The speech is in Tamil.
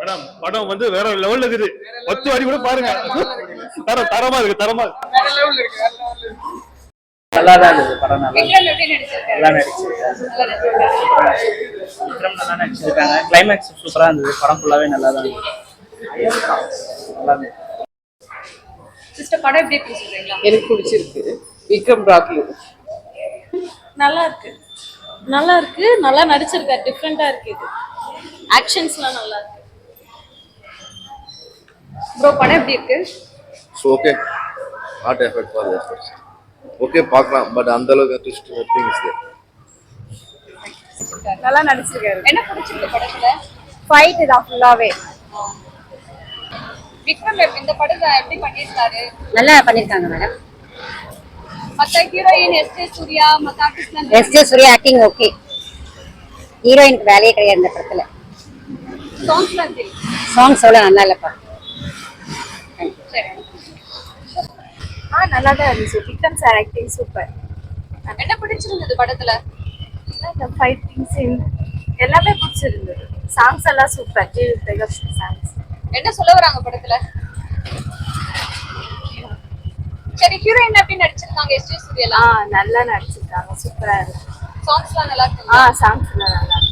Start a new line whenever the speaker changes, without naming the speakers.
மேடம் படம் வந்து வேற லெவல்ல இருக்குது. 10 வாட்டி கூட பாருங்க. தரமா இருக்கு தரமா
நல்லா தான் இருக்குது படம். நல்லா நடிச்சிருக்காங்க. விக்ரம் நல்லா நடிச்சிருக்காங்க. கிளைமேக்ஸ் சூப்பரா இருந்தது. படம் ஃபுல்லாவே நல்லா தான் இருந்தது. நல்லா இருந்தது.
சிஸ்டர் படம் எப்படி இருக்கு சொல்றீங்களா?
எனக்கு பிடிச்சிருக்கு. விக்ரம் ராக்லு
நல்லா இருக்கு. நல்லா இருக்கு. நல்லா நடிச்சிருக்காரு. டிஃபரெண்டா இருக்கு இது. ஆக்ஷன்ஸ்லாம் நல்லா இருக்கு. ப்ரோ படம் எப்படி இருக்கு?
Okay. Not effect for that person. Okay பார்க்கலாம். பட் அந்த அளவுக்கு ட்விஸ்ட் திங்ஸ் தேர்.
நல்லா நடிச்சிருக்காரு. என்ன பிடிச்சிருக்கு படத்துல?
ஃபைட் தான் ஃபுல்லாவே.
விக்ரம் இந்த படத்தை எப்படி பண்ணிருக்காரு?
நல்லா பண்ணிருக்காங்க மேடம்.
மத்த ஹீரோயின் எஸ்ஜே சூர்யா மத்த ஆர்டிஸ்ட்லாம்
எஸ்ஜே சூர்யா ஆக்டிங் ஓகே. ஹீரோயினுக்கு வேலையே கிடையாது இந்த படத்துல.
சாங்ஸ்லாம் எப்படி?
சாங்ஸ் அவ்வளோ நல்லா இல்லப்பா.
சரி.
நல்லா தான் இருந்துச்சு. Vikram sir acting super.
என்ன பிடிச்சிருந்தது படத்துல?
இந்த ஃபைட்டிங் சீன் எல்லாமே பிடிச்சிருந்தது. சாங்ஸ் எல்லாம் சூப்பர். சாங்ஸ்
என்ன சொல்ல வராங்க படத்துல? சரி ஹீரோயின் எப்படி நடிச்சிருக்காங்க? எஸ்ஜே சூர்யா
நல்லா நடிச்சிருக்காங்க. சூப்பரா இருக்கு.
சாங்ஸ்லாம் நல்லா இருக்கு.
சாங்ஸ் நல்லா இருக்கு.